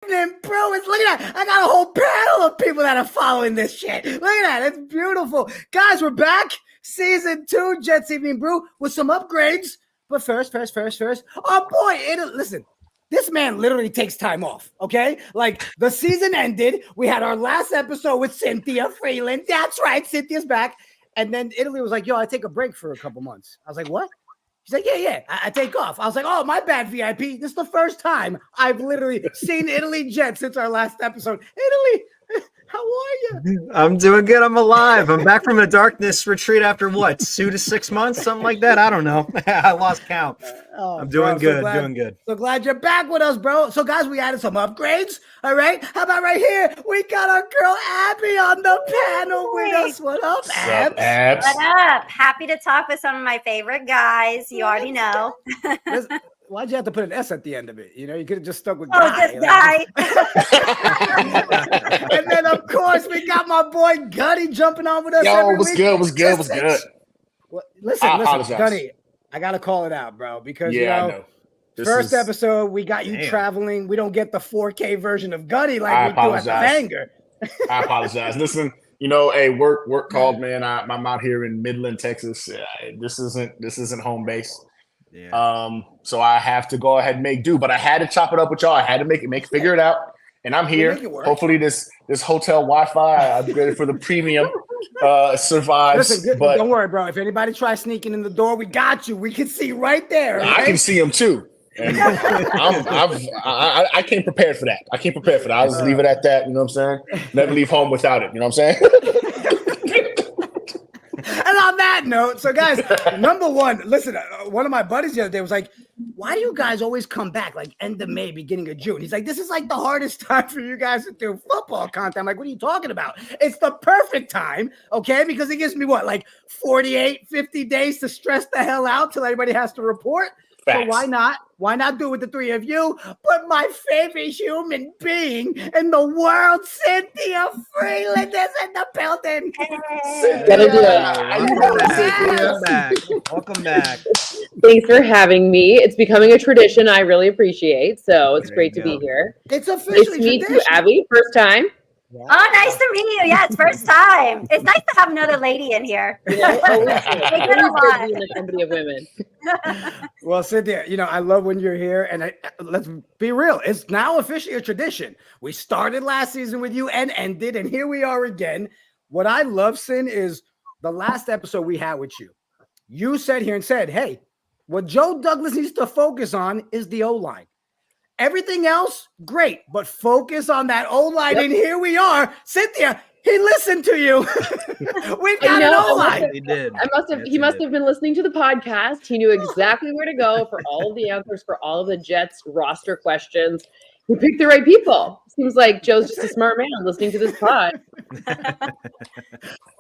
And bro, look at that. I got a whole panel of people that are following this shit. Look at that. It's beautiful. Guys, we're back. Season 2, Jets Evening Brew, with some upgrades. But first, our boy, listen, this man literally takes time off, okay? Like, the season ended. We had our last episode with Cynthia Freeland. That's right, Cynthia's back. And then Italy was like, yo, I take a break for a couple months. I was like, what? He's like, yeah, I take off. I was like, oh, my bad, VIP. This is the first time I've literally seen Italy Jet since our last episode. Italy, how are you? I'm doing good. I'm alive. I'm back from a darkness retreat after what, 2 to 6 months, something like that. I don't know. I lost count. I'm doing good. Doing good. So glad you're back with us, bro. So guys, we added some upgrades. All right. How about right here? We got our girl Abby on the panel with us. What up, Abs? What up? Happy to talk with some of my favorite guys. You already know. Why'd you have to put an S at the end of it? You know, you could have just stuck with guy. And then, of course, we got my boy Gunny jumping on with us. Yo, what's good? Well, listen, Gunny, I got to call it out, bro, because, I know. First episode, we got you traveling. We don't get the 4K version of Gunny like we do at the Banger. I apologize. Listen, hey, work called, man. I'm out here in Midland, Texas. This isn't home base. Yeah. So I have to go ahead and make do, but I had to chop it up with y'all. I had to figure it out, and I'm here. Hopefully, this hotel Wi-Fi, I upgraded for the premium, survives. Listen, but don't worry, bro. If anybody tries sneaking in the door, we got you. We can see right there. Right? I can see them too. And I came prepared for that. I'll just leave it at that. You know what I'm saying? Never leave home without it. You know what I'm saying? And on that note, so guys, number one, listen, one of my buddies the other day was like, why do you guys always come back like end of May, beginning of June? He's like, this is like the hardest time for you guys to do football content. I'm like, what are you talking about? It's the perfect time, okay? Because it gives me what, like 48, 50 days to stress the hell out till everybody has to report. Facts. So why not? Why not do it with the three of you? But my favorite human being in the world, Cynthia Freeland, is in the building. Welcome back. Thanks for having me. It's becoming a tradition I really appreciate. So it's great to be here. It's officially nice to meet you, Abby. First time. Yeah. Oh, nice to meet you. Yeah, it's first time. It's nice to have another lady in here. Yeah, always in the company of women. Well, Cynthia, I love when you're here, and let's be real. It's now officially a tradition. We started last season with you and ended, and here we are again. What I love, Cyn, is the last episode we had with you. You sat here and said, hey, what Joe Douglas needs to focus on is the O-line. Everything else, great, but focus on that O-line, and here we are. Cynthia, he listened to you. We've got an O-line. He did. He must have been listening to the podcast. He knew exactly where to go for all of the answers for all of the Jets roster questions. He picked the right people. Seems like Joe's just a smart man listening to this pod.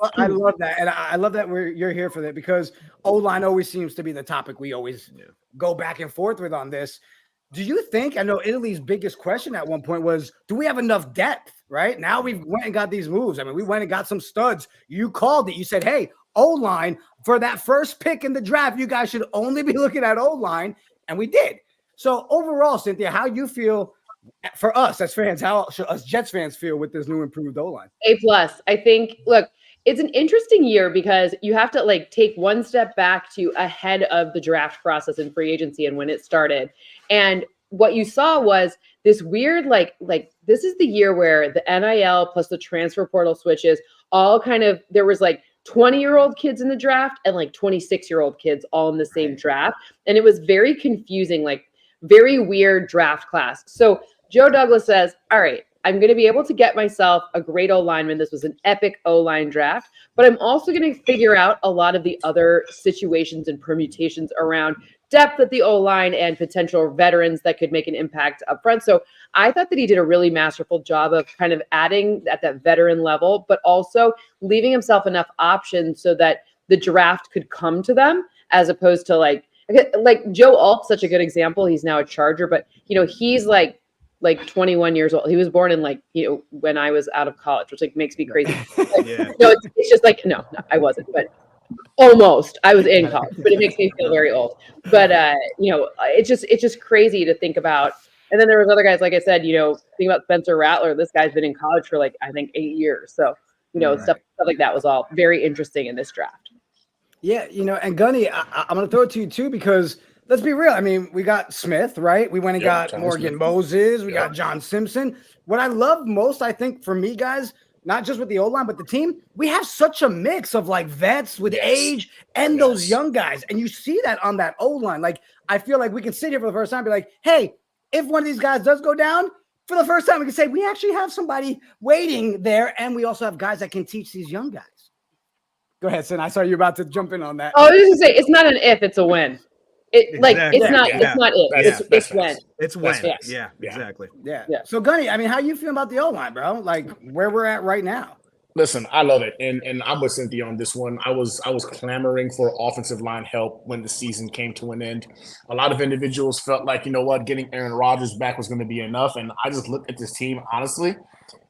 Well, I love that, and I love that you're here for that, because O-line always seems to be the topic we always go back and forth with on this. Do you think, I know Italy's biggest question at one point was, do we have enough depth, right? Now we've went and got these moves. I mean, we went and got some studs. You called it. You said, hey, O-line, for that first pick in the draft, you guys should only be looking at O-line, and we did. So overall, Cynthia, how you feel for us as fans, how should us Jets fans feel with this new improved O-line? A+. I think, look, it's an interesting year because you have to take one step back to ahead of the draft process and free agency and when it started. And what you saw was this weird, this is the year where the NIL plus the transfer portal switches all kind of, there was 20-year-old kids in the draft and 26-year-old kids all in the same draft. And it was very confusing, very weird draft class. So Joe Douglas says, all right, I'm going to be able to get myself a great O-lineman. This was an epic O-line draft, but I'm also going to figure out a lot of the other situations and permutations around depth at the O-line and potential veterans that could make an impact up front. So I thought that he did a really masterful job of kind of adding at that veteran level, but also leaving himself enough options so that the draft could come to them, as opposed to like Joe Alt's such a good example. He's now a Charger, but he's like 21 years old. He was born in when I was out of college, which makes me crazy. No, it's just no, I wasn't, but almost. I was in college, but it makes me feel very old. But it's just crazy to think about And then there was other guys, like I said, think about Spencer Rattler. This guy's been in college for I think 8 years. So, stuff like that was all very interesting in this draft. Yeah, and Gunny, I'm going to throw it to you too, because let's be real. I mean, we got Smith, right? We went and got Morgan Moses. We got John Simpson. What I love most, I think, for me, guys, not just with the O-line, but the team, we have such a mix of vets with age and those young guys. And you see that on that O-line. I feel like we can sit here for the first time and be like, hey, if one of these guys does go down, for the first time, we can say we actually have somebody waiting there, and we also have guys that can teach these young guys. Go ahead, Sin. I saw you about to jump in on that. Oh, I was going to say, it's not an if, it's a when. It's not if. It's when. It's when. Yeah, exactly. Yeah. So, Gunny, I mean, how you feel about the O-line, bro? Where we're at right now. Listen, I love it, and I'm with Cynthia on this one. I was clamoring for offensive line help when the season came to an end. A lot of individuals felt like, getting Aaron Rodgers back was going to be enough, and I just looked at this team honestly,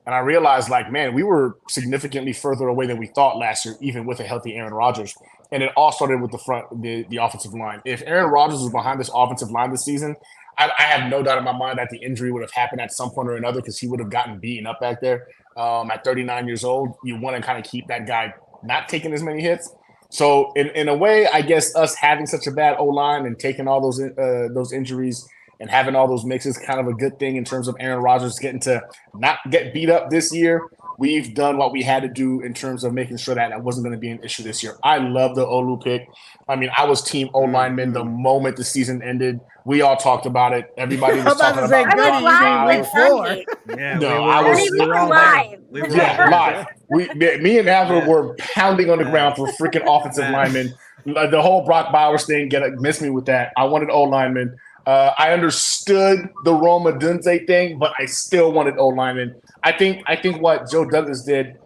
and I realized, man, we were significantly further away than we thought last year, even with a healthy Aaron Rodgers. And it all started with the offensive line. If Aaron Rodgers was behind this offensive line this season, I have no doubt in my mind that the injury would have happened at some point or another, because he would have gotten beaten up back there. At 39 years old, you want to kind of keep that guy not taking as many hits. So in a way, I guess us having such a bad O-line and taking all those injuries and having all those mixes, kind of a good thing in terms of Aaron Rodgers getting to not get beat up this year. We've done what we had to do in terms of making sure that wasn't going to be an issue this year. I love the Olu pick. I mean, I was team O-lineman the moment the season ended. We all talked about it. Everybody was talking about it. I was live with Yeah, no, I was live. live. Me and Alvin were pounding on the ground for freaking offensive linemen. The whole Brock Bowers thing missed me with that. I wanted O-lineman. I understood the Roma Dunze thing, but I still wanted O-lineman. I think what Joe Douglas did,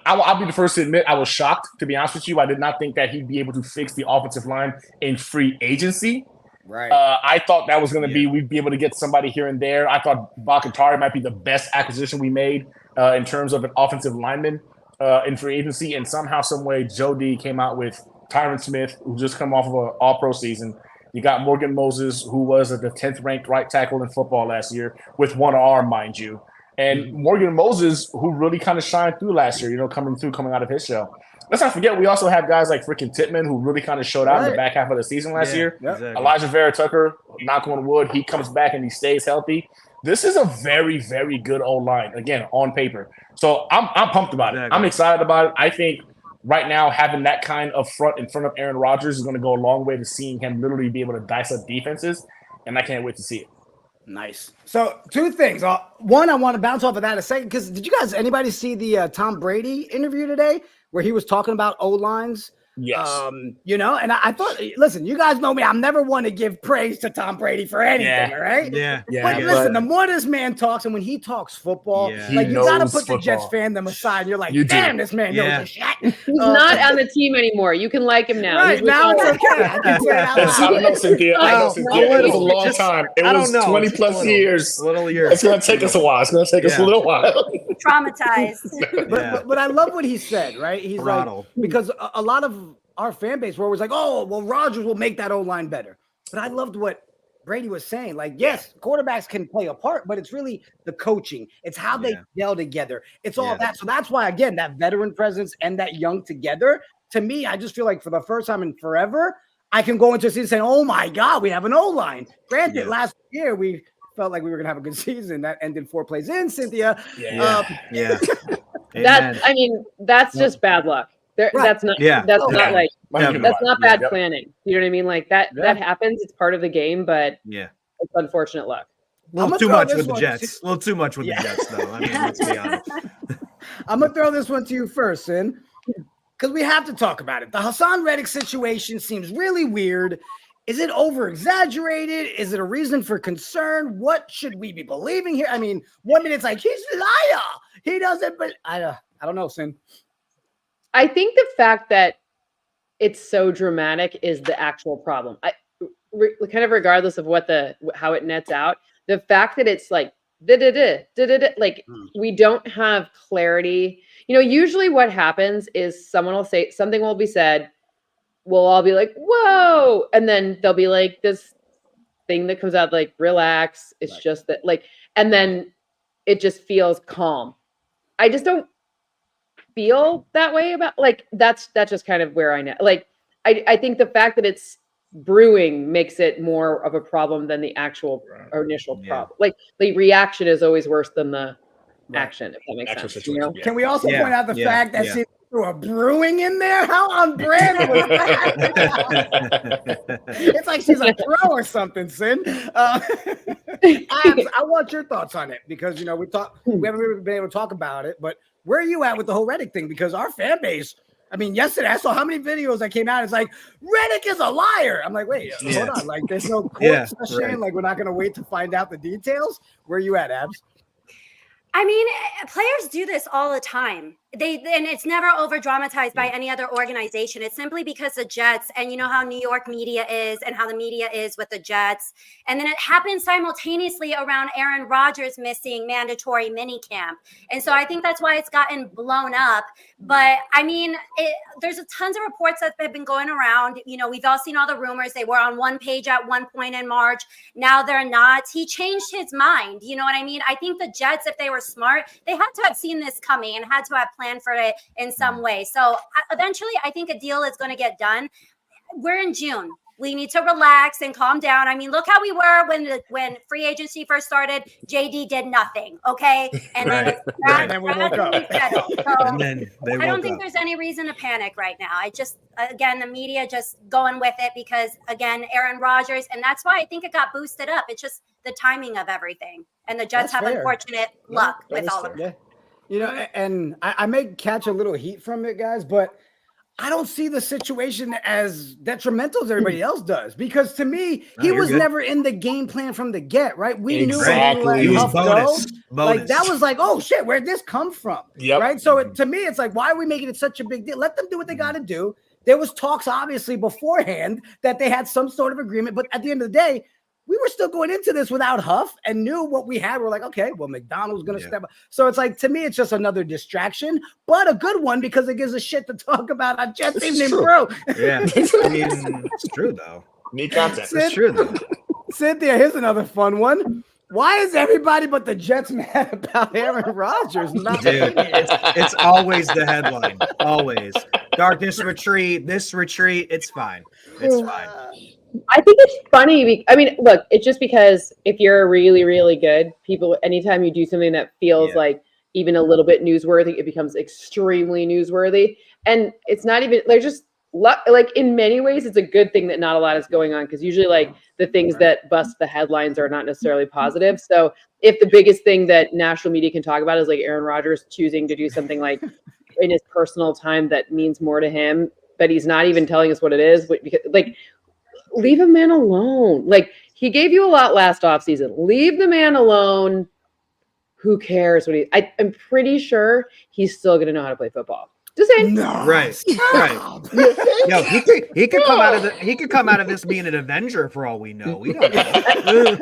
I'll be the first to admit I was shocked, to be honest with you. I did not think that he'd be able to fix the offensive line in free agency. Right. I thought that was going to be, we'd be able to get somebody here and there. I thought Bakatari might be the best acquisition we made in terms of an offensive lineman in free agency. And somehow, some way, Joe D came out with Tyron Smith, who just come off of an all-pro season. You got Morgan Moses, who was the 10th ranked right tackle in football last year with one arm, mind you. And Morgan Moses, who really kind of shined through last year, coming out of his shell. Let's not forget, we also have guys like freaking Tittman, who really kind of showed out in the back half of the season last year. Exactly. Elijah Vera-Tucker, knock on wood, he comes back and he stays healthy. This is a very, very good O-line, again, on paper. So I'm pumped about it. I'm excited about it. I think right now, having that kind of front in front of Aaron Rodgers is going to go a long way to seeing him literally be able to dice up defenses, and I can't wait to see it. Nice. So two things. One, I want to bounce off of that a second, because did you guys, anybody see the Tom Brady interview today where he was talking about O-lines? Yes. And I thought, listen, you guys know me. I'm never one to give praise to Tom Brady for anything, all right? Yeah. But listen, the more this man talks, and when he talks football, you got to put the Jets fandom aside. And you're like, damn, this man knows his shit. He's not on the team anymore. You can like him now. Right, now it's okay. I can say it out loud. I don't know, Cynthia. It was a long time. It was 20 plus years. Little years. It's going to take us a while. It's going to take us a little while. Traumatized. But I love what he said, right? He's like, because a lot of our fan base were always like, oh, well, Rodgers will make that O-line better. But I loved what Brady was saying. Like, yes, quarterbacks can play a part, but it's really the coaching. It's how they gel together. It's all that. So that's why, again, that veteran presence and that young together, to me, I just feel like for the first time in forever, I can go into a season saying, oh, my God, we have an O-line. Granted, last year we felt like we were going to have a good season. That ended 4 plays in, Cynthia. That's just bad luck. That's not bad planning. You know what I mean? Like that happens. It's part of the game, but it's unfortunate luck. A little too much with the Jets. A little too much with the Jets, though. I mean, let's be honest. I'm gonna throw this one to you first, Sin, because we have to talk about it. The Haason Reddick situation seems really weird. Is it over-exaggerated? Is it a reason for concern? What should we be believing here? I mean, 1 minute it's like he's a liar. He doesn't, but I don't know, Sin. I think the fact that it's so dramatic is the actual problem. Kind of regardless of how it nets out, the fact that it's like we don't have clarity. Usually what happens is someone will say something will be said. We'll all be like, whoa. And then they'll be like, this thing that comes out, like, relax. It's just that, like, and then it just feels calm. I just don't feel that way about, like, that's just kind of where I know. Like, I think the fact that it's brewing makes it more of a problem than the actual initial problem. Like, the reaction is always worse than the action, if that makes sense. You know? Can we also point out the fact that she threw a brewing in there? How on brand was that? It's like she's a pro or something, Sin. Abs, I want your thoughts on it because, you know, we haven't really been able to talk about it, but where are you at with the whole Reddick thing? Because our fan base, I mean, yesterday I saw how many videos that came out. It's like, Reddick is a liar. I'm like, wait, hold on. Like, there's no court session. Like, we're not going to wait to find out the details. Where are you at, Abs? I mean, players do this all the time. And it's never over dramatized by any other organization. It's simply because the Jets, and you know how New York media is and how the media is with the Jets. And then it happens simultaneously around Aaron Rodgers missing mandatory minicamp. And so I think that's why it's gotten blown up. But I mean, there's tons of reports that have been going around. You know, we've all seen all the rumors. They were on one page at one point in March. Now they're not. He changed his mind. You know what I mean? I think the Jets, if they were smart, they had to have seen this coming and had to have planned for it in some way. So eventually I think a deal is going to get done. We're in June. We need to relax and calm down. I mean, look how we were when free agency first started. JD did nothing, okay? And then we woke up. So I don't think there's any reason to panic right now. I just, again, the media just going with it because, again, Aaron Rodgers, and that's why I think it got boosted up. It's just the timing of everything. And the Jets have unfortunate luck with all of it. You know, and I may catch a little heat from it, guys, but I don't see the situation as detrimental as everybody else does because to me, he was never in the game plan from the get, right? We knew he was bonus. Like that was like, oh shit, where'd this come from? Right. So to me, it's like, why are we making it such a big deal? Let them do what they got to do. There was talks obviously beforehand that they had some sort of agreement, but at the end of the day, we were still going into this without Huff and knew what we had. We're like, okay, well, McDonald's going to step up. So it's like, to me, it's just another distraction, but a good one because it gives a shit to talk about on Jets Evening Brew. Yeah. I mean, it's true, though. Neat content. It's true, though. Cynthia, here's another fun one. Why is everybody but the Jets mad about Aaron Rodgers? Dude, it's always the headline. Always. Darkness retreat, this retreat. It's fine. It's fine. I think it's funny. I mean, look, it's just because if you're really, really good, people, anytime you do something that feels like even a little bit newsworthy, it becomes extremely newsworthy. And it's not even, they're just, like in many ways, it's a good thing that not a lot is going on because usually like the things that bust the headlines are not necessarily positive. So if the biggest thing that national media can talk about is like Aaron Rodgers choosing to do something like in his personal time that means more to him, but he's not even telling us what it is, because like, leave a man alone. Like he gave you a lot last offseason. Leave the man alone. Who cares what I'm pretty sure he's still going to know how to play football. Just saying. No. Right. Yo, he could come out of this being an Avenger for all we know. We don't know.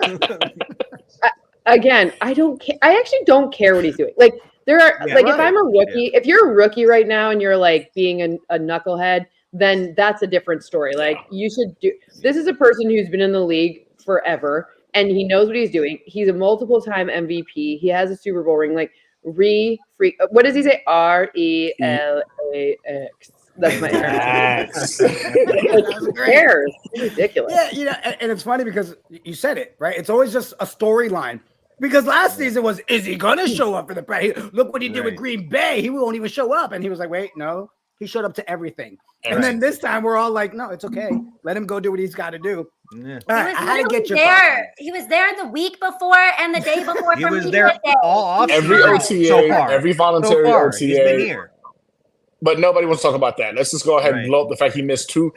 Again, I don't care. I actually don't care what he's doing. Like there are if I'm a rookie, if you're a rookie right now and you're like being a knucklehead, then that's a different story. Like you should do. This is a person who's been in the league forever and he knows what he's doing. He's a multiple-time MVP. He has a Super Bowl ring. Like what does he say? RELAX. That's my Who cares? It's ridiculous. Yeah, you know, and it's funny because you said it, right? It's always just a storyline. Because last season was, is he gonna show up for the press? Look what he did with Green Bay. He won't even show up. And he was like, wait, no. He showed up to everything. And then this time we're all like, no, it's okay. Let him go do what he's got to do. Yeah. All right, I had to get your there. He was there the week before and the day before. He was there all off every OTA, so far. Every voluntary OTA. He's been here. But nobody wants to talk about that. Let's just go ahead and blow up the fact he missed 2.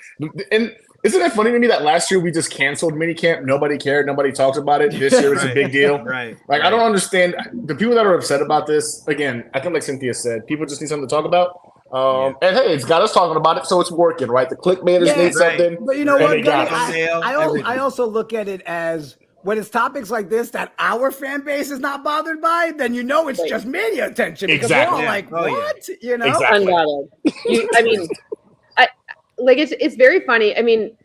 And isn't it funny to me that last year we just canceled minicamp? Nobody cared. Nobody talked about it. This year it's a big deal. I don't understand. The people that are upset about this, again, I think like Cynthia said, people just need something to talk about. And hey, it's got us talking about it, so it's working, right? The clickbaiters need something. But you know what, I also look at it as when it's topics like this that our fan base is not bothered by, then you know it's just media attention because we're all like, what? You know? I mean, it's very funny. I mean,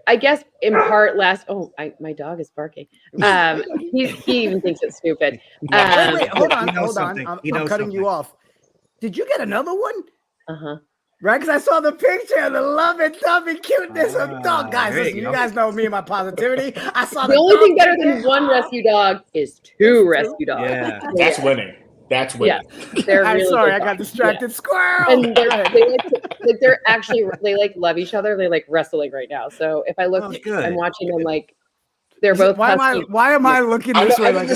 I guess in part my dog is barking. He even thinks it's stupid. Wait, hold He knows on. something. I'm cutting you off. Did you get another one? Uh-huh. Right, because I saw the picture of the lovey cuteness of dog. Guys, there listen, you you go. guys know me and my positivity. I saw The only thing better than one rescue dog is two rescue dogs. Yeah. That's winning. That's winning. Yeah, they're I'm really sorry, good I got dogs. distracted. Yeah. Squirrel. And they love each other. They like wrestling right now. So if I look, I'm watching them like they're both. Why am I looking this way? Like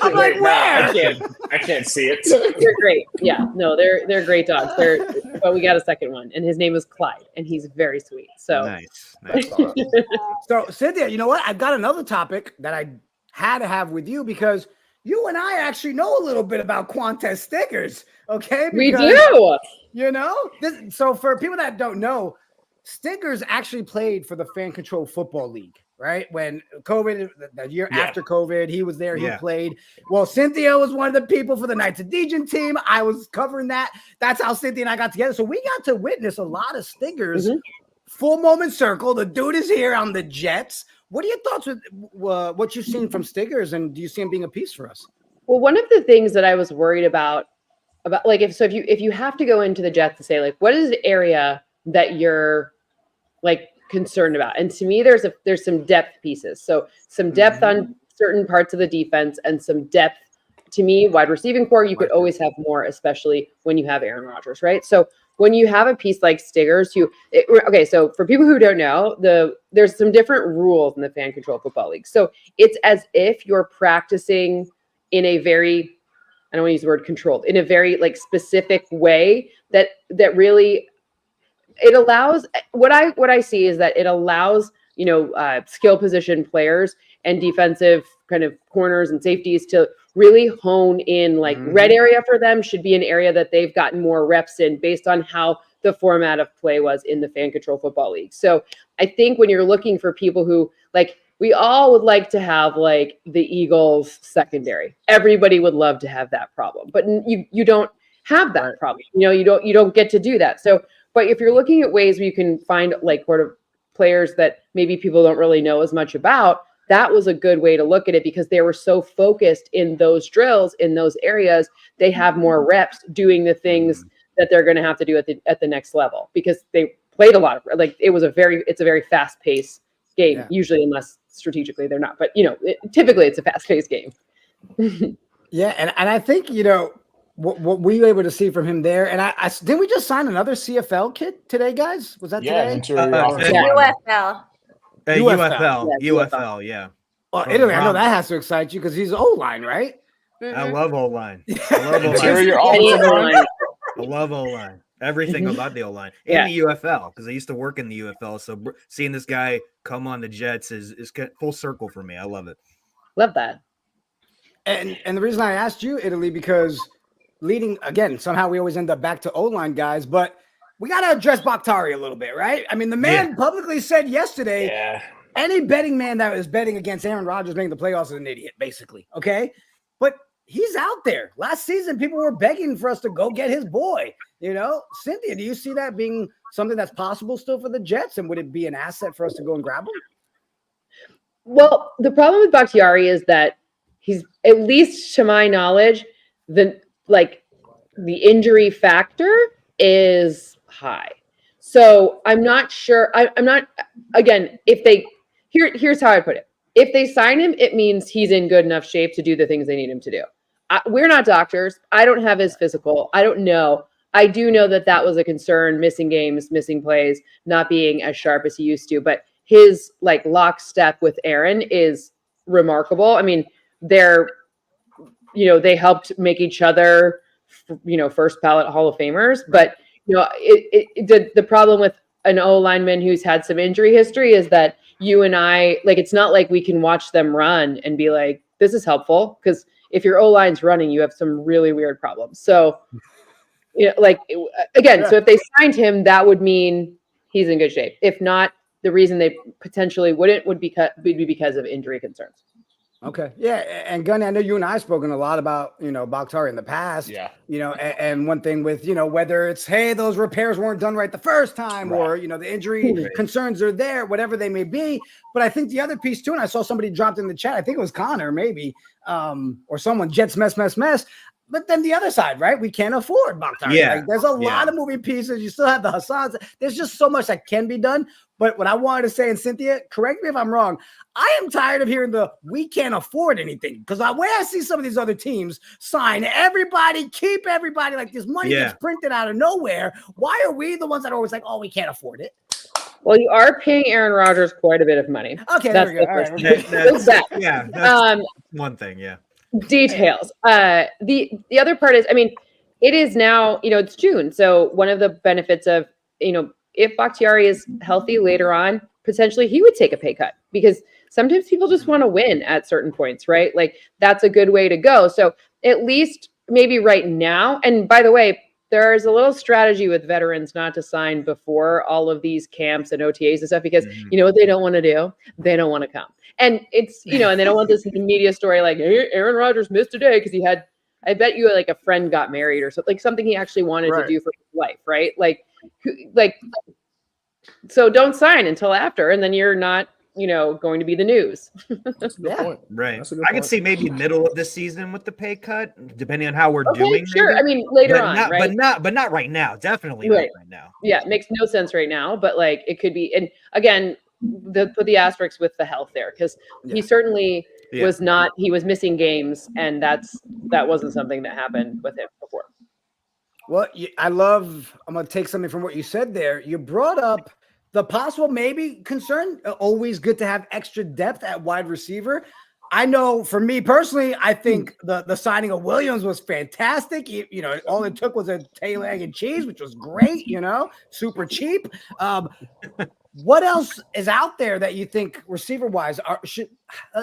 I'm like, where? I can't see it. They're great. Yeah, no, they're great dogs. But we got a second one, and his name is Clyde, and he's very sweet. So nice. So Cynthia, you know what? I've got another topic that I had to have with you because you and I actually know a little bit about Qwan'tez Stiggers. Okay, we do. You know, so for people that don't know, Stiggers actually played for the Fan Control Football League, right? When COVID, the year after COVID, he was there, he played. Well, Cynthia was one of the people for the Knights of Dejan team. I was covering that. That's how Cynthia and I got together. So we got to witness a lot of Stiggers. Full moment circle. The dude is here on the Jets. What are your thoughts with what you've seen from Stiggers, and do you see him being a piece for us? Well, one of the things that I was worried about like if you have to go into the Jets to say like what is the area that you're like concerned about, and to me there's some depth pieces, so some depth on certain parts of the defense and some depth. To me, wide receiving core, you could always have more, especially when you have Aaron Rodgers, right? So when you have a piece like Stiggers, so for people who don't know, there's some different rules in the Fan Control Football League. So it's as if you're practicing in a very, I don't want to use the word controlled, in a very like specific way that really it allows. What I see is that it allows skill position players and defensive kind of corners and safeties to really hone in, like red area for them should be an area that they've gotten more reps in based on how the format of play was in the Fan Control Football League. So I think when you're looking for people who like, we all would like to have like the Eagles secondary. Everybody would love to have that problem, but you don't have that problem. You don't get to do that. So, but if you're looking at ways where you can find like sort of players that maybe people don't really know as much about, that was a good way to look at it because they were so focused in those drills, in those areas, they have more reps doing the things that they're going to have to do at the next level because they played a lot of, like, it's a very fast paced game, usually, unless strategically they're not, but typically it's a fast paced game. Yeah. And I think, what we were able to see from him there, and I didn't we just sign another CFL kid today, guys? Was that today? UFL. UFL, yeah. Well, Italy, I know that has to excite you because he's O-line, right? I love O-line. I love O-line. Everything about the O-line and the UFL, because I used to work in the UFL. So seeing this guy come on the Jets is full circle for me. I love it. Love that. And the reason I asked you, Italy, because leading again, somehow we always end up back to O-line guys, but we got to address Bakhtari a little bit, right? I mean, the man publicly said yesterday, any betting man that is betting against Aaron Rodgers making the playoffs is an idiot, basically. Okay. But he's out there. Last season, people were begging for us to go get his boy. Cynthia, do you see that being something that's possible still for the Jets? And would it be an asset for us to go and grab him? Well, the problem with Bakhtiari is that he's, at least to my knowledge, the injury factor is high. So I'm not sure. I'm not, again, here's how I put it. If they sign him, it means he's in good enough shape to do the things they need him to do. We're not doctors. I don't have his physical. I don't know. I do know that was a concern, missing games, missing plays, not being as sharp as he used to. But his like lockstep with Aaron is remarkable. I mean, they helped make each other, first ballot Hall of Famers. But the problem with an O lineman who's had some injury history is that you and I, like, it's not like we can watch them run and be like, this is helpful, because if your O line's running, you have some really weird problems. So. So if they signed him, that would mean he's in good shape. If not, the reason they potentially wouldn't would be because of injury concerns. Okay. Yeah. And Gunny, I know you and I have spoken a lot about, Bakhtiari in the past. Yeah. And one thing with, whether it's, hey, those repairs weren't done right the first time, or, the injury concerns are there, whatever they may be. But I think the other piece too, and I saw somebody dropped in the chat, I think it was Connor maybe, or someone, Jets mess. But then the other side, right? We can't afford Bakhtiari. Yeah. Like, there's a lot of moving pieces. You still have the Haasans. There's just so much that can be done. But what I wanted to say, and Cynthia, correct me if I'm wrong, I am tired of hearing we can't afford anything. Because the way I see some of these other teams sign everybody, keep everybody, like this money gets printed out of nowhere. Why are we the ones that are always like, oh, we can't afford it? Well, you are paying Aaron Rodgers quite a bit of money. Okay, that's there we go. The first thing. That's one thing, Details. The other part is, it is now, it's June. So one of the benefits of, if Bakhtiari is healthy later on, potentially he would take a pay cut, because sometimes people just want to win at certain points, right? Like, that's a good way to go. So at least maybe right now, and by the way, there's a little strategy with veterans not to sign before all of these camps and OTAs and stuff, because you know what they don't want to do? They don't want to come. And it's, and they don't want this media story like, hey, Aaron Rodgers missed today because he had, I bet you, like, a friend got married or something, like something he actually wanted to do for his wife, right? Like, so don't sign until after, and then you're not, going to be the news. That's a good point. Right. I could see maybe middle of the season with the pay cut, depending on how we're doing. Sure. Maybe. Later but on, not, right? But not right now. Definitely not right now. Yeah, it makes no sense right now, but like it could be. And again, put the asterisk with the health there, because he certainly was not. He was missing games, and that wasn't something that happened with him before. Well, I'm going to take something from what you said there. You brought up the possible maybe concern. Always good to have extra depth at wide receiver. I know for me personally, I think the signing of Williams was fantastic. All it took was a tail, egg, and cheese, which was great, super cheap. What else is out there that you think receiver-wise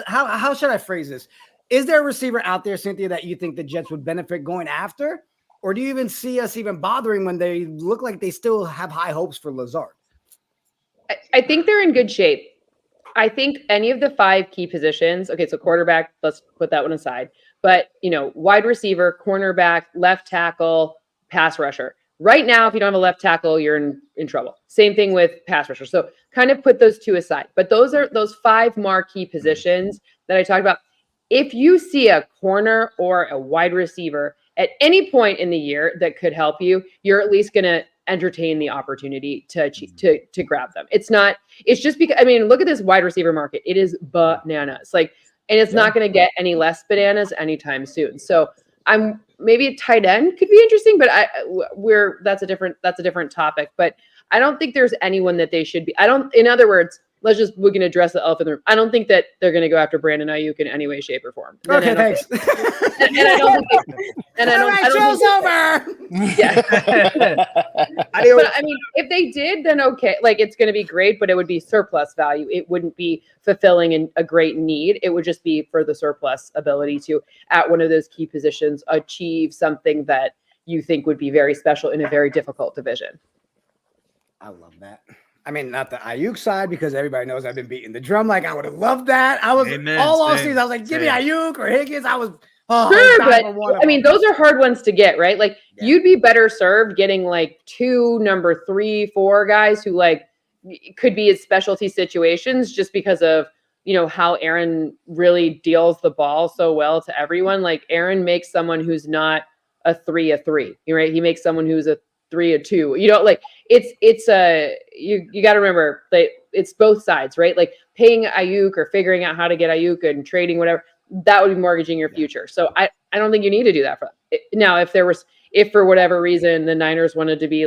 how should I phrase this? Is there a receiver out there, Cynthia, that you think the Jets would benefit going after? Or do you even see us even bothering when they look like they still have high hopes for Lazard? I think they're in good shape. I think any of the 5 key positions, okay, so quarterback, let's put that one aside. But, wide receiver, cornerback, left tackle, pass rusher. Right now, if you don't have a left tackle, you're in trouble. Same thing with pass rusher. So kind of put those 2 aside. But those are those 5 marquee positions that I talked about. If you see a corner or a wide receiver at any point in the year that could help you, you're at least going to entertain the opportunity to grab them. It's just because, look at this wide receiver market. It is bananas. And it's not going to get any less bananas anytime soon. So maybe a tight end could be interesting, but that's a different topic. But I don't think there's anyone that they should be. In other words, we can address the elephant in the room. I don't think that they're going to go after Brandon Ayuk in any way, shape, or form. Okay, thanks. Show's over. Yeah. But if they did, then okay. It's going to be great, but it would be surplus value. It wouldn't be fulfilling a great need. It would just be for the surplus ability to, at one of those key positions, achieve something that you think would be very special in a very difficult division. I love that. Not the Ayuk side, because everybody knows I've been beating the drum. I would have loved that. I was all season. I was like, give me Ayuk or Higgins. I was sure, but those are hard ones to get, right? You'd be better served getting 2 number 3, 4 guys who could be in specialty situations, just because of how Aaron really deals the ball so well to everyone. Aaron makes someone who's not a 3 a 3, right? He makes someone who's a 3 a 2. You got to remember that it's both sides, right? Paying Ayuk or figuring out how to get Ayuk and trading whatever, that would be mortgaging your future. So I don't think you need to do that for them. Now, if for whatever reason the Niners wanted to be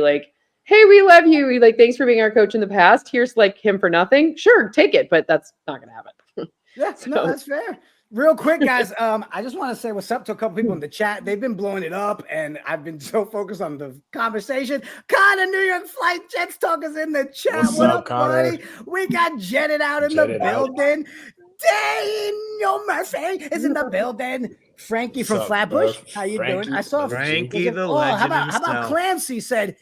hey, we love you, thanks for being our coach in the past, here's him for nothing, sure, take it, but that's not gonna happen. No, that's fair. Real quick, guys, I just want to say what's up to a couple people in the chat. They've been blowing it up, and I've been so focused on the conversation. Connor, New York Flight Jets Talk is in the chat. What's up, Connor? Buddy? We got Jetted Out in the building. Daniel Murphy is in the building. Frankie from Flatbush. How you doing? I saw Frankie the legend. How about Clancy said,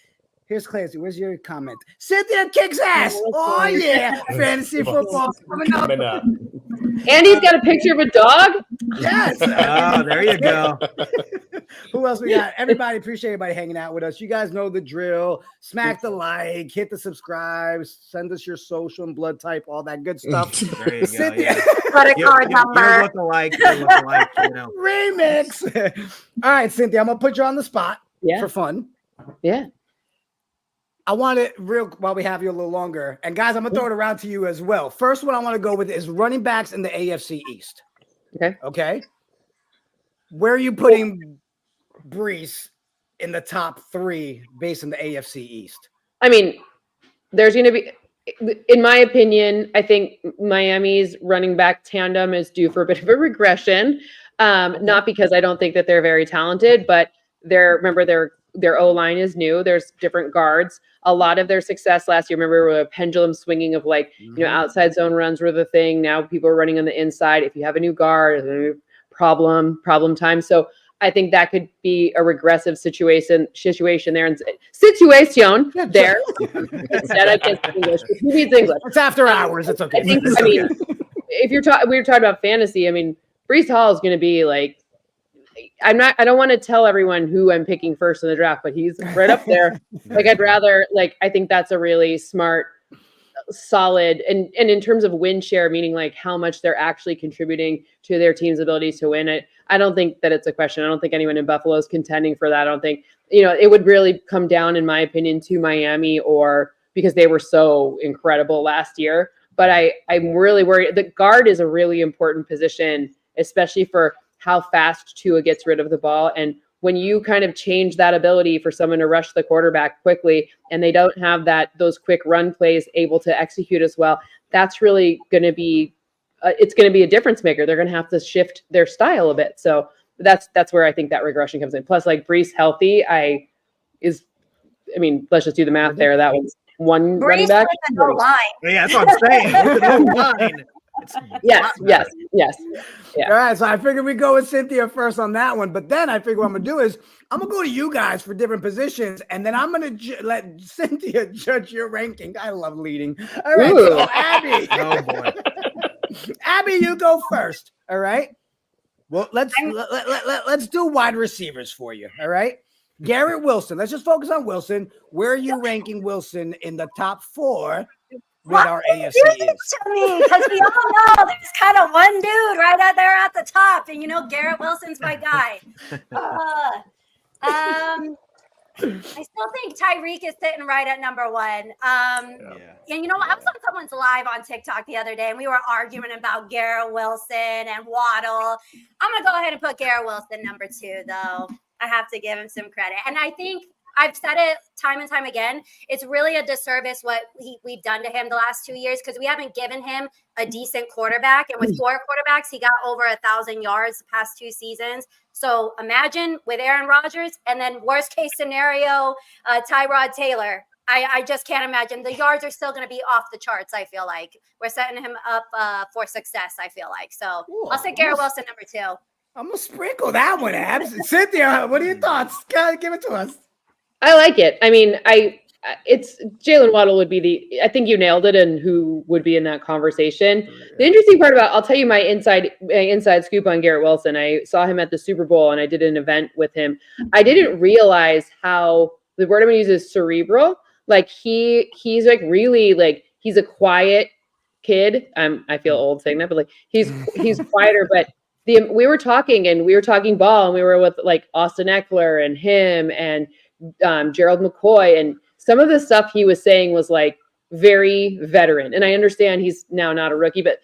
here's Clancy. Where's your comment? Cynthia kicks ass. Oh, yeah. Fantasy football coming up. And he's got a picture of a dog. Yes. Oh, there you go. Who else we got? Everybody, appreciate everybody hanging out with us. You guys know the drill. Smack the like, hit the subscribe, send us your social and blood type, all that good stuff. There you go. Cynthia. Credit card number. Look alike, you know. Remix. All right, Cynthia, I'm gonna put you on the spot for fun. Yeah. I want it real while we have you a little longer. And guys, I'm gonna throw it around to you as well. First one I want to go with is running backs in the AFC East. Okay. Where are you putting Brees in the top 3 based on the AFC East? I mean, there's going to be, in my opinion, I think Miami's running back tandem is due for a bit of a regression. Not because I don't think that they're very talented, but remember their O-line is new. There's different guards. A lot of their success last year, remember, a pendulum swinging of outside zone runs were the thing. Now people are running on the inside. If you have a new guard, problem time. So I think that could be a regressive situation there. And situation there. Instead, I guess English. Who needs English? It's after hours. It's okay. I mean, if we were talking about fantasy, I mean, Breece Hall is going to be like, I don't want to tell everyone who I'm picking first in the draft, but he's right up there. I think that's a really smart, solid, and in terms of win share, meaning like how much they're actually contributing to their team's ability to win it. I don't think that it's a question. I don't think anyone in Buffalo is contending for that. I don't think, it would really come down, in my opinion, to Miami, or because they were so incredible last year. But I'm really worried. The guard is a really important position, especially for how fast Tua gets rid of the ball. And when you kind of change that ability for someone to rush the quarterback quickly, and they don't have those quick run plays able to execute as well, that's really going to be, it's going to be a difference maker. They're going to have to shift their style a bit. So that's where I think that regression comes in. Plus, like, Breece healthy, let's just do the math there. That was one running back. No line. Yeah, that's what I'm saying. With the no line. Yes. Yeah. All right, so I figured we go with Cynthia first on that one, but then I figure what I'm gonna do is I'm gonna go to you guys for different positions, and then I'm gonna let Cynthia judge your ranking. I love leading. All right, so Abby. Oh boy. Abby, you go first. All right. Well, let's do wide receivers for you. All right. Garrett Wilson. Let's just focus on Wilson. Where are you ranking Wilson in the top 4? With our AFC East. Because we all know there's kind of one dude right out there at the top, and Garrett Wilson's my guy. I still think Tyreek is sitting right at number 1. And I was on someone's live on TikTok the other day, and we were arguing about Garrett Wilson and Waddle. I'm gonna go ahead and put Garrett Wilson number 2, though. I have to give him some credit, and I think I've said it time and time again. It's really a disservice what we've done to him the last 2 years, because we haven't given him a decent quarterback. And with 4 quarterbacks, he got over 1,000 yards the past 2 seasons. So imagine with Aaron Rodgers, and then worst case scenario, Tyrod Taylor. I just can't imagine. The yards are still going to be off the charts. I feel like we're setting him up for success. I feel like so. Ooh, I'll say Garrett Wilson number 2. I'm gonna sprinkle that one, Abs. Cynthia, what are your thoughts? Give it to us. I like it. I mean, it's Jalen Waddle would be I think you nailed it, and who would be in that conversation. The interesting part I'll tell you my inside scoop on Garrett Wilson. I saw him at the Super Bowl, and I did an event with him. I didn't realize how, the word I'm going to use is cerebral. Like he's like really, like, he's a quiet kid. I feel old saying that, but like he's quieter, but we were talking ball, and we were with like Austin Eckler and him and Gerald McCoy, and some of the stuff he was saying was like very veteran. And I understand he's now not a rookie, but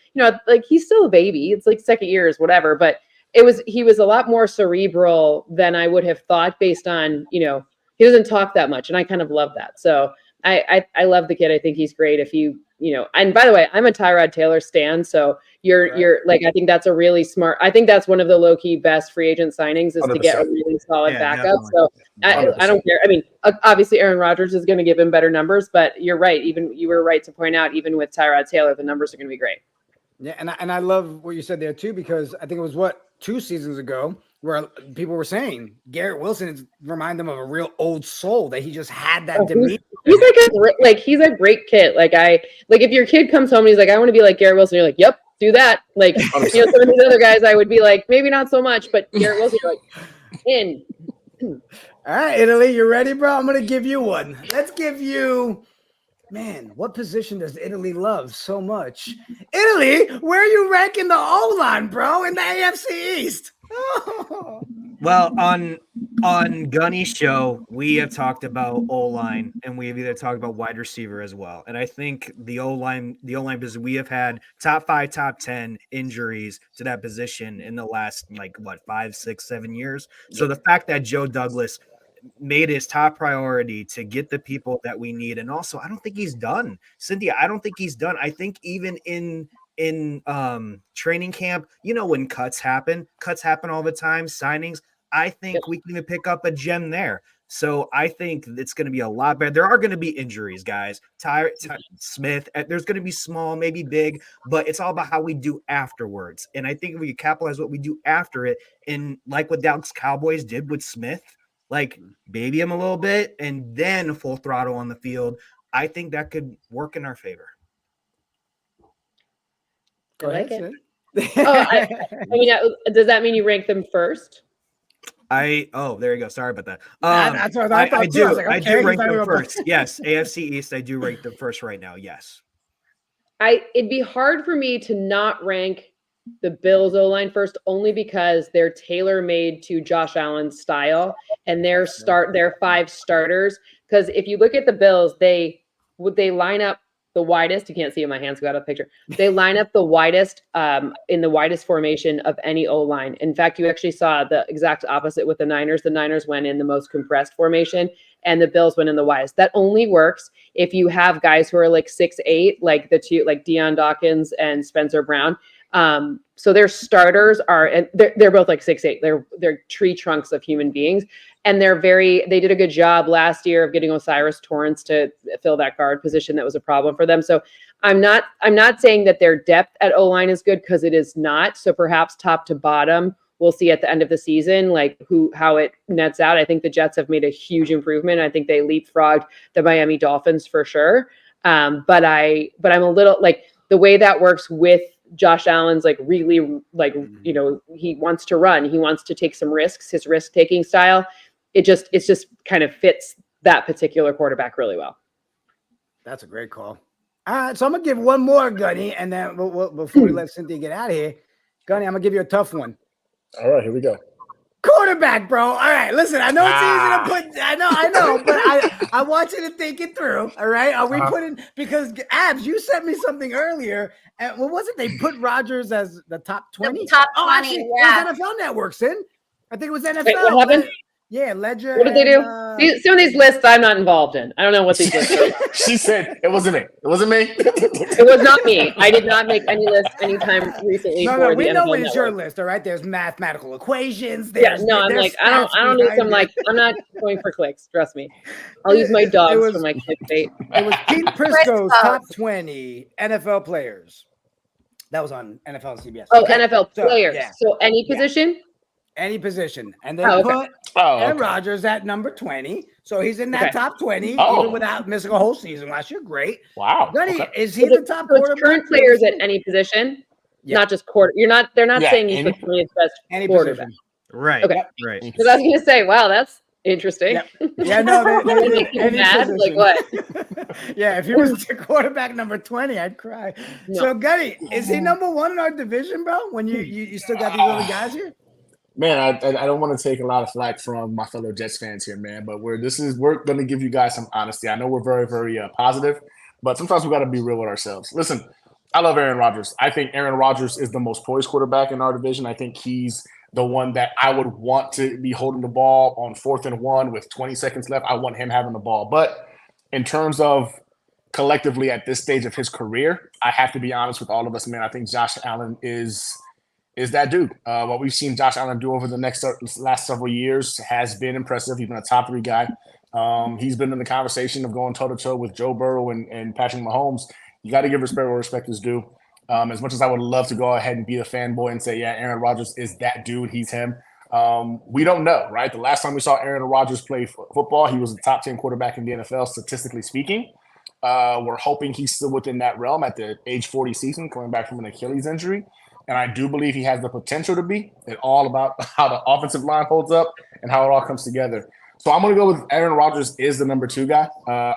like he's still a baby. It's like second years, whatever. But he was a lot more cerebral than I would have thought, based on, he doesn't talk that much. And I kind of love that. So I love the kid. I think he's great. If and by the way, I'm a Tyrod Taylor stan. So you're like, I think that's a really smart, I think that's one of the low key best free agent signings, is 100%. To get a really solid backup. Definitely. So I don't care. I mean, obviously Aaron Rodgers is going to give him better numbers, but you're right. You were right to point out, even with Tyrod Taylor, the numbers are going to be great. Yeah. And I love what you said there too, because I think it was 2 seasons ago where people were saying Garrett Wilson remind them of a real old soul, that he just had that demeanor. He's he's a great kid. Like if your kid comes home and he's like, I want to be like Garrett Wilson, you're like, yep, do that. Like, some of these other guys, I would be like, maybe not so much, but Garrett Wilson, like, in. All right, Italy, you ready, bro? I'm going to give you one. Let's give you, man, what position does Italy love so much? Italy, where are you ranking the O-line, bro, in the AFC East? Oh. Well, on Gunny's show, we have talked about O-line, and we have either talked about wide receiver as well. And I think the O-line position, we have had top 5, top 10 injuries to that position in the last 5, 6, 7 years. So the fact that Joe Douglas made his top priority to get the people that we need, and also I don't think he's done. Cynthia, I don't think he's done. I think even in training camp, when cuts happen all the time, signings, I think we can even pick up a gem there. So I think it's going to be a lot better. There are going to be injuries, guys. Ty Smith, there's going to be small, maybe big, but it's all about how we do afterwards. And I think if we can capitalize what we do after it, and like what Dallas Cowboys did with Smith, baby him a little bit and then full throttle on the field, I think that could work in our favor. Go ahead. Does that mean you rank them first? There you go. Sorry about that. That's what I thought do. I do rank them first. Yes, AFC East. I do rank them first right now. Yes. It'd be hard for me to not rank the Bills O-line first, only because they're tailor-made to Josh Allen's style and their 5 starters. Because if you look at the Bills, they line up the widest. You can't see in my hands, got a picture. They line up the widest in the widest formation of any O-line. In fact, you actually saw the exact opposite with the Niners. The Niners went in the most compressed formation and the Bills went in the widest. That only works if you have guys who are 6'8", like the two, like Deion Dawkins and Spencer Brown. So their starters are, and they're both 6'8". They're tree trunks of human beings. And they did a good job last year of getting Osiris Torrance to fill that guard position that was a problem for them. So I'm not saying that their depth at O-line is good, because it is not. So perhaps top to bottom, we'll see at the end of the season, how it nets out. I think the Jets have made a huge improvement. I think they leapfrogged the Miami Dolphins for sure. But I'm a little the way that works with Josh Allen's really he wants to run. He wants to take some risks, his risk-taking style. It's just kind of fits that particular quarterback really well. That's a great call. All right, so I'm going to give one more, Gunny, and then before we let Cynthia get out of here, Gunny, I'm going to give you a tough one. All right, here we go. Quarterback, bro. All right, listen, I know it's easy to put. I know, but I want you to think it through. All right, are we putting, because Abs, you sent me something earlier, and what was it? They put Rodgers as the top 20. Top 20. Oh, actually, yeah. it was NFL Network, Sin. I think it was NFL. Wait, what happened? Yeah, Ledger. What did they do? Some of these lists I'm not involved in. I don't know what these lists are. She said it wasn't me. It wasn't me. It was not me. I did not make any list anytime recently. No, we know NFL it's your list, all right? There's mathematical equations. I don't need some I'm not going for clicks. Trust me. I'll use my dogs for my clickbait. It was Pete Prisco's top 20 NFL players. That was on NFL CBS. Oh, okay. NFL players. So any position? Any position. And they put Aaron Rodgers at number 20. So he's in that top 20, even without missing a whole season last year. Great. Wow. Gunny, is he the top quarterback? Current players at any position, not just quarter. They're not saying he's the 20th best any quarterback. Position. Right. Okay. Right. Because I was going to say, wow, that's interesting. Yeah, no, they make you mad? Like what? Yeah, if he was the quarterback number 20, I'd cry. No. So, Gunny, is he number 1 in our division, bro? When you still got these other guys here? Man, I don't want to take a lot of flack from my fellow Jets fans here, man. But we're going to give you guys some honesty. I know we're very, very positive, but sometimes we got to be real with ourselves. Listen, I love Aaron Rodgers. I think Aaron Rodgers is the most poised quarterback in our division. I think he's the one that I would want to be holding the ball on 4th and 1 with 20 seconds left. I want him having the ball. But in terms of collectively at this stage of his career, I have to be honest with all of us, man. I think Josh Allen is that dude. What we've seen Josh Allen do over the last several years has been impressive. He's been a top 3 guy. He's been in the conversation of going toe-to-toe with Joe Burrow and Patrick Mahomes. You got to give respect where respect is due. As much as I would love to go ahead and be a fanboy and say, yeah, Aaron Rodgers is that dude. He's him. We don't know, right? The last time we saw Aaron Rodgers play football, he was a top 10 quarterback in the NFL, statistically speaking. We're hoping he's still within that realm at the age 40 season, coming back from an Achilles injury. And I do believe he has the potential to be. It's all about how the offensive line holds up and how it all comes together. So I'm going to go with Aaron Rodgers is the number 2 guy.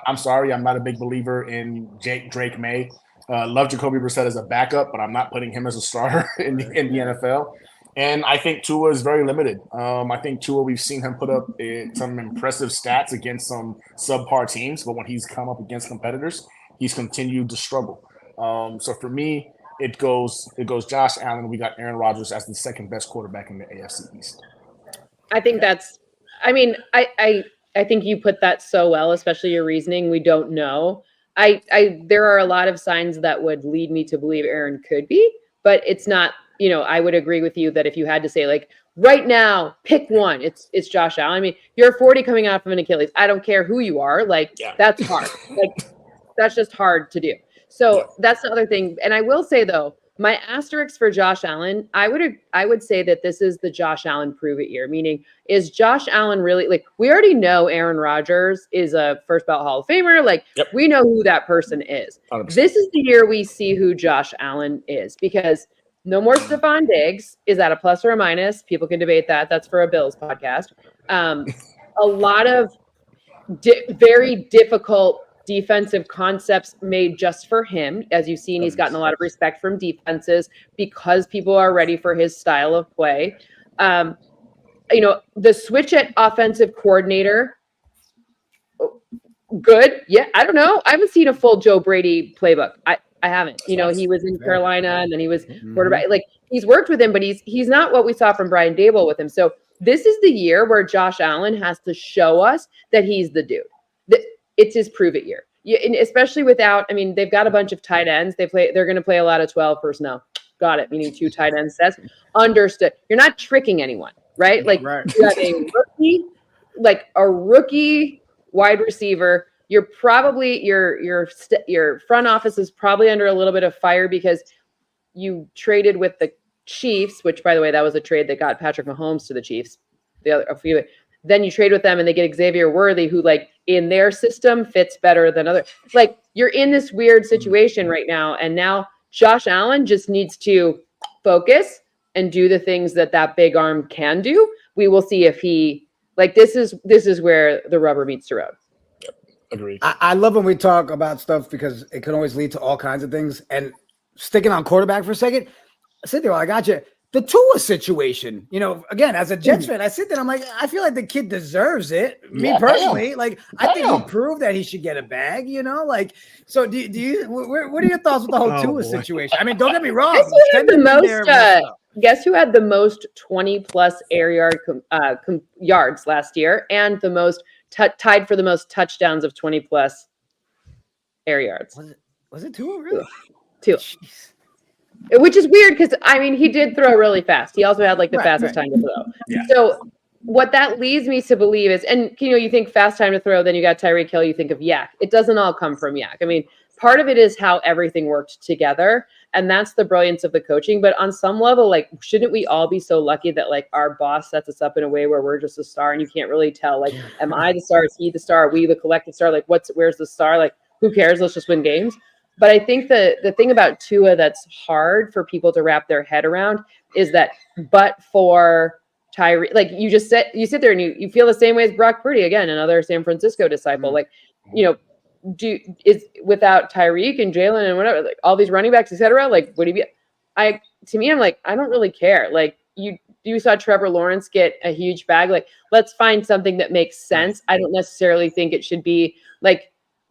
I'm sorry, I'm not a big believer in Drake May. Love Jacoby Brissett as a backup, but I'm not putting him as a starter in the NFL. And I think Tua is very limited. I think Tua, we've seen him put up some impressive stats against some subpar teams, but when he's come up against competitors, he's continued to struggle. So for me, it goes Josh Allen. We got Aaron Rodgers as the second best quarterback in the AFC East. I think I think you put that so well, especially your reasoning. We don't know. There are a lot of signs that would lead me to believe Aaron could be, but it's not. I would agree with you that if you had to say like right now, pick one, it's Josh Allen. I mean, you're 40 coming out from an Achilles. I don't care who you are. Like that's hard. Like that's just hard to do. So that's the other thing. And I will say though, my asterisk for Josh Allen, I would say that this is the Josh Allen prove it year. Meaning, is Josh Allen really like? We already know Aaron Rodgers is a first ballot Hall of Famer. Like we know who that person is. 100%. This is the year we see who Josh Allen is because. No more Stephon Diggs. Is that a plus or a minus? People can debate that. That's for a Bills podcast. A lot of very difficult defensive concepts made just for him. As you've seen, he's gotten a lot of respect from defenses because people are ready for his style of play. The switch at offensive coordinator, good. Yeah, I don't know. I haven't seen a full Joe Brady playbook. I haven't. He was in Carolina and then he was quarterback. Like he's worked with him, but he's not what we saw from Brian Daboll with him. So this is the year where Josh Allen has to show us that he's the dude. It's his prove it year. And especially without, they've got a bunch of tight ends. They're going to play a lot of 12 personnel. Got it. Meaning 2 tight end sets. Understood. You're not tricking anyone, right? Like you have a rookie wide receiver. You're probably your front office is probably under a little bit of fire because you traded with the Chiefs, which by the way, that was a trade that got Patrick Mahomes to the Chiefs. Then you trade with them and they get Xavier Worthy, who like in their system fits better than other. Like you're in this weird situation right now, and now Josh Allen just needs to focus and do the things that big arm can do. We will see if he this is where the rubber meets the road. Agreed. I love when we talk about stuff because it can always lead to all kinds of things. And sticking on quarterback for a second, Cynthia, I got you. The Tua situation, again, as a Jets fan, I sit there and I'm like, I feel like the kid deserves it. Me personally, I think he proved that he should get a bag, so do you, what are your thoughts with the whole Tua situation? Don't get me wrong. Guess who had the most 20+ air yard yards last year and the most tied for the most touchdowns of 20+ air yards. Was it Tua really? Tua. Jeez. Which is weird because he did throw really fast. He also had the fastest time to throw. Yeah. So what that leads me to believe is, and you think fast time to throw, then you got Tyreek Hill, you think of Yak. It doesn't all come from Yak. Part of it is how everything worked together. And that's the brilliance of the coaching. But on some level, shouldn't we all be so lucky that our boss sets us up in a way where we're just a star and you can't really tell, am I the star? Is he the star? Are we the collective star? Where's the star? Who cares? Let's just win games. But I think the thing about Tua that's hard for people to wrap their head around is that, but for Tyree, you sit there and you feel the same way as Brock Purdy, again, another San Francisco disciple, is without Tyreek and Jalen and whatever, all these running backs, etc. Would he be? To me, I'm I don't really care. You saw Trevor Lawrence get a huge bag. Let's find something that makes sense. I don't necessarily think it should be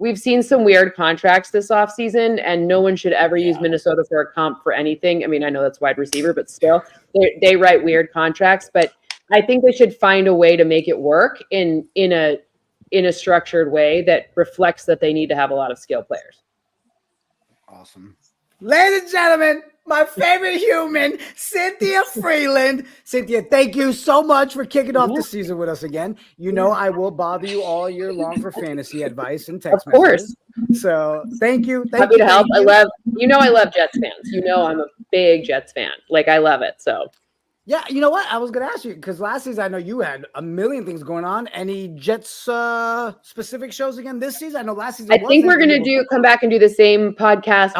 we've seen some weird contracts this offseason, and no one should ever use Minnesota for a comp for anything. I know that's wide receiver, but still, they write weird contracts. But I think they should find a way to make it work in a structured way that reflects that they need to have a lot of skill players. Awesome. Ladies and gentlemen, my favorite human, Cynthia Freelund. Cynthia, thank you so much for kicking off the season with us again. I will bother you all year long for fantasy advice and text messages. Of course. So thank you. Happy to help. I love Jets fans. I'm a big Jets fan. I love it. So Yeah, you know what? I was going to ask you because last season I know you had a million things going on. Any Jets specific shows again this season? I know last season. I think we're going to come back and do the same podcast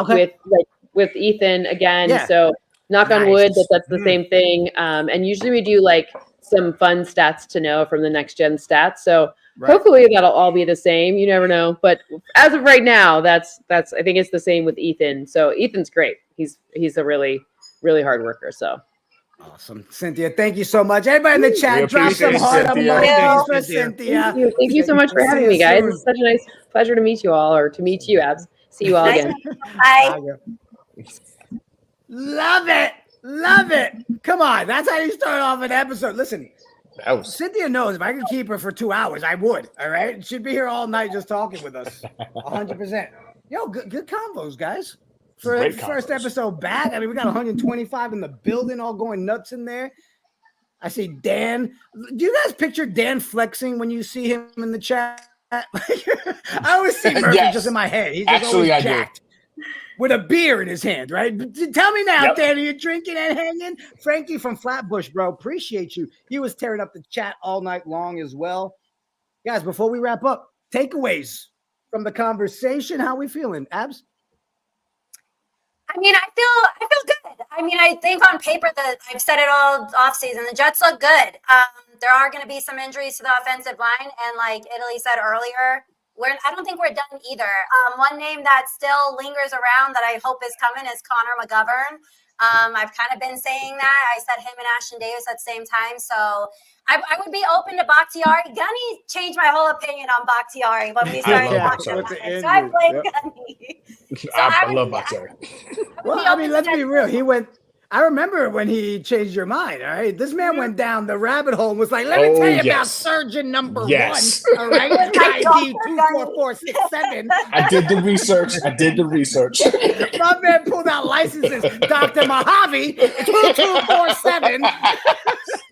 with Ethan again. Yeah. So knock on wood that's the same thing. And usually we do like some fun stats to know from the next gen stats. So hopefully that'll all be the same. You never know. But as of right now, that's I think it's the same with Ethan. So Ethan's great. He's a really, really hard worker. So awesome. Cynthia, thank you so much. Everybody in the chat, drop some heart emojis for Cynthia. Thank you so much for having me, guys. It's such a nice pleasure to meet you all, or to meet you, Abs. See you all again. Bye. Love it. Love it. Come on. That's how you start off an episode. Listen, Cynthia knows if I could keep her for 2 hours, I would. All right. She'd be here all night just talking with us. 100%. Yo, good combos, guys. For the first episode back. I mean, we got 125 in the building, all going nuts in there. I see Dan. Do you guys picture Dan flexing when you see him in the chat? I always see Murphy just in my head. He's just always jacked. With a beer in his hand, right? Tell me now, Dan, are you drinking and hanging? Frankie from Flatbush, bro, appreciate you. He was tearing up the chat all night long as well. Guys, before we wrap up, takeaways from the conversation. How we feeling, Abs? I mean, I feel good. I mean, I think on paper that I've said it all off season. The Jets look good. There are going to be some injuries to the offensive line, and like Italy said earlier, I don't think we're done either. One name that still lingers around that I hope is coming is Connor McGovern. I've kind of been saying that. I said him and Ashton Davis at the same time. So I would be open to Bakhtiari. Gunny changed my whole opinion on Bakhtiari when we started talking about it. So I blame Gunny. So I love Bakhtiari. Well, I mean, let's be real. I remember when he changed your mind, all right? This man went down the rabbit hole and was like, let me tell you about surgeon number 1, all right? ID 24467. I did the research. My man pulled out licenses. Dr. Mojave 2247.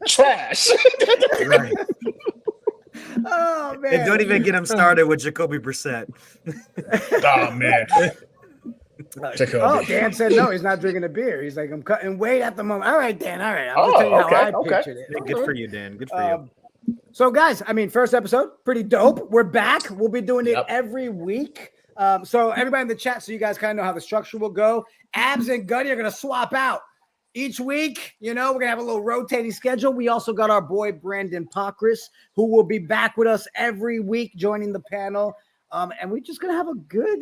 Trash. Right. Oh, man. And don't even get him started with Jacoby Brissett. Oh, man. Oh, Dan said no, he's not drinking a beer. He's like, I'm cutting weight at the moment. All right, Dan. All right. I'm going to tell you how I pictured it. Yeah, good for you, Dan. Good for you. So, guys, I mean, first episode, pretty dope. We're back. We'll be doing it every week. So everybody in the chat, so you guys kind of know how the structure will go. Abs and Gunny are going to swap out each week. You know, we're going to have a little rotating schedule. We also got our boy, Brandon Pockrass, who will be back with us every week joining the panel. And we're just going to have a good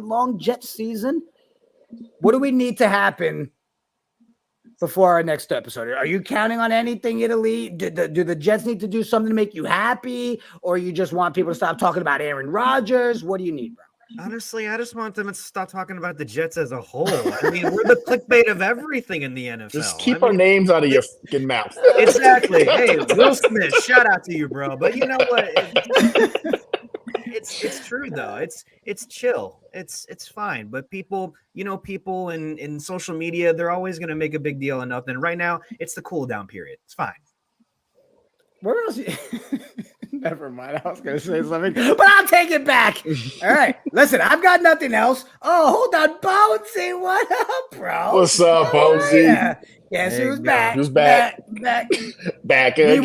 long Jet season. What do we need to happen before our next episode? Are you counting on anything, Italy? Do the Jets need to do something to make you happy? Or you just want people to stop talking about Aaron Rodgers? What do you need, bro? Honestly, I just want them to stop talking about the Jets as a whole. I mean, we're the clickbait of everything in the NFL. Just keep our names out of your fucking mouth. Exactly. Hey, Will Smith, shout out to you, bro. But you know what? It's true though. It's chill. It's fine. But people in social media, they're always gonna make a big deal of nothing. Right now, it's the cool down period. It's fine. Where else? Never mind. I was gonna say something, but I'll take it back. All right. Listen, I've got nothing else. Oh, hold on, Bonesy. What up, bro? What's up, Bonesy? Yes, he was back. He was back. Back again.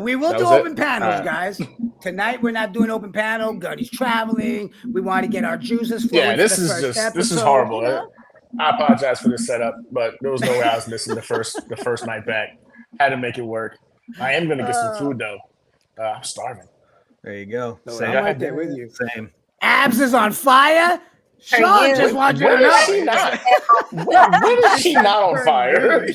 We will do open panels, guys. Tonight we're not doing open panel. Gunny's traveling. We want to get our juices flowing. Yeah, this is horrible. You know? I apologize for this setup, but there was no way I was missing the first night back. Had to make it work. I am gonna get some food though. I'm starving. There you go. I'm right there with you. Same. Abs is on fire. Sean just wants you to know. When is she not on fire?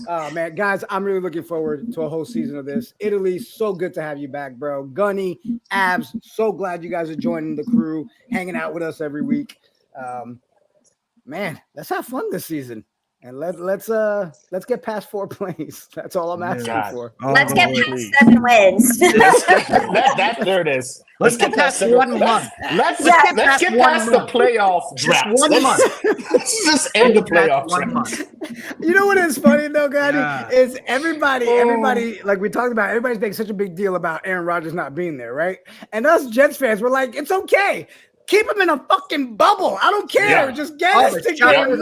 Oh, man. Guys, I'm really looking forward to a whole season of this. Italy, so good to have you back, bro. Gunny, Abs, so glad you guys are joining the crew, hanging out with us every week. Man, let's have fun this season. And let's get past 4 plays. That's all I'm asking for. Let's get past 7 wins. There it is. Let's get past 1 month. Let's get past the playoff draft. Just 1 month. Let's just end the playoff draft. You know what is funny though, Gotti? Is everybody, like we talked about, everybody's making such a big deal about Aaron Rodgers not being there, right? And us Jets fans were like, it's okay. Keep him in a fucking bubble. I don't care. Just get us together.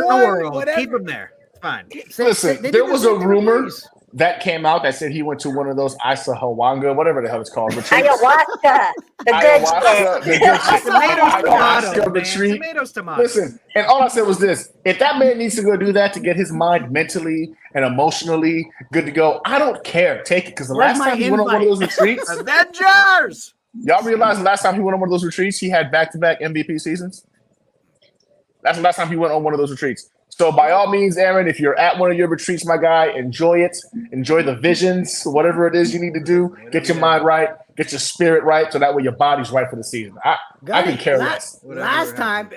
Keep him there. Fine. Listen, they there did was the a same thing with rumor Reese. that came out that said he went to one of those Isahuanga, whatever the hell it's called. retreats. Ayahuasca, the good shit. Ayahuasca, the good shit. Tomatoes, Ayahuasca tomatoes, man. retreat. Tomatoes, tomatoes. Listen, and all I said was this: if that man needs to go do that to get his mind mentally and emotionally good to go, I don't care. Take it, because the Where's last my time he went on one of invite? those retreats, Avengers. y'all realize the last time he went on one of those retreats, he had back-to-back MVP seasons. That's the last time he went on one of those retreats. So by all means, Aaron, if you're at one of your retreats, my guy, enjoy it. Enjoy the visions, whatever it is you need to do. Get your mind right, get your spirit right, so that way your body's right for the season. I can care less. Last time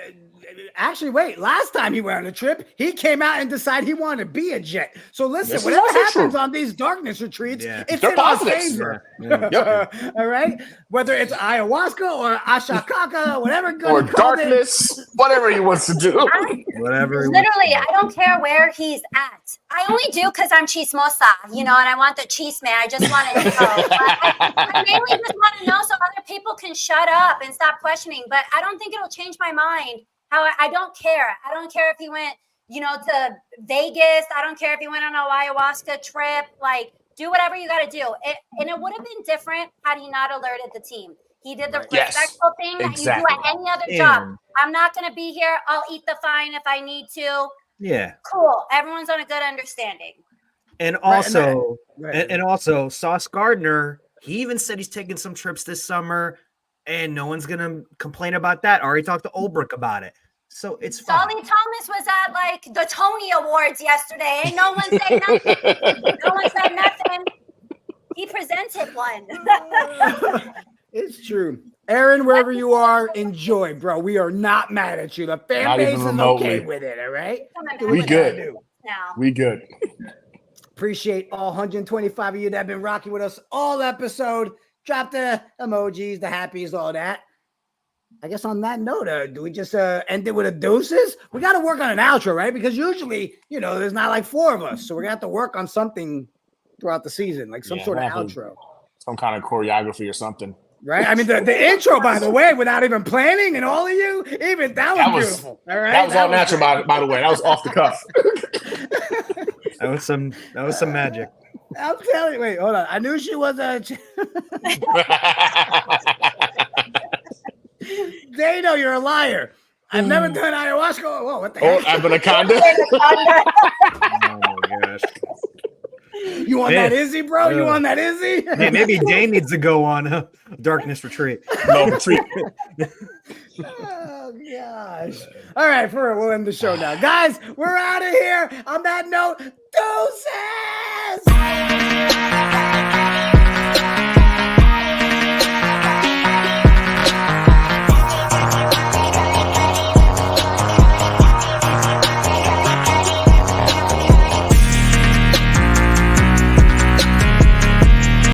he went on a trip, he came out and decided he wanted to be a Jet. So listen, This is whatever also happens true. on these darkness retreats, it's They're in our positives. favor. Yeah. All right? Whether it's ayahuasca or ashakaka, whatever good Or he called it. darkness, whatever he wants to do. Whatever. Literally, I don't care where he's at. I only do because I'm chismosa, and I want the cheese man. I just want to know. I mainly just want to know so other people can shut up and stop questioning. But I don't think it'll change my mind. I don't care. I don't care if he went, to Vegas. I don't care if he went on a ayahuasca trip. Like, do whatever you got to do. And it would have been different had he not alerted the team. He did the Yes, respectful thing that you do exactly. at any other job. I'm not going to be here. I'll eat the fine if I need to. Yeah. Cool. Everyone's on a good understanding. And also, Right. and also, Sauce Gardner, he even said he's taking some trips this summer, and no one's gonna complain about that. Already talked to Olbrich about it, so it's fine. Dolly Thomas was at like the Tony Awards yesterday. Ain't no one say nothing. No one said nothing. He presented one. It's true. Aaron, wherever you are, enjoy, bro. We are not mad at you. The fan Not base even is remotely. okay with it, all right? We good. Now. We good. Appreciate all 125 of you that have been rocking with us all episode. Drop the emojis, the happies, all that. I guess on that note, do we just end it with a deuces? We got to work on an outro, right? Because usually, there's not like 4 of us. So we're going to have to work on something throughout the season, like some sort of outro. Some kind of choreography or something. Right? I mean, the intro, by the way, without even planning, and all of you, even that was beautiful. All right? That was all natural, by the way. That was off the cuff. That was some magic. I'm telling you, wait, hold on. I knew she was a Dano, you're a liar. I've never done ayahuasca. Whoa, what the heck? Anaconda. Oh my gosh. You want that Izzy, bro? You want that Izzy? Hey, maybe Dane needs to go on Darkness Retreat. No, retreat. Oh, gosh. All right, for real, we'll end the show now. Guys, we're out of here. On that note, deuces!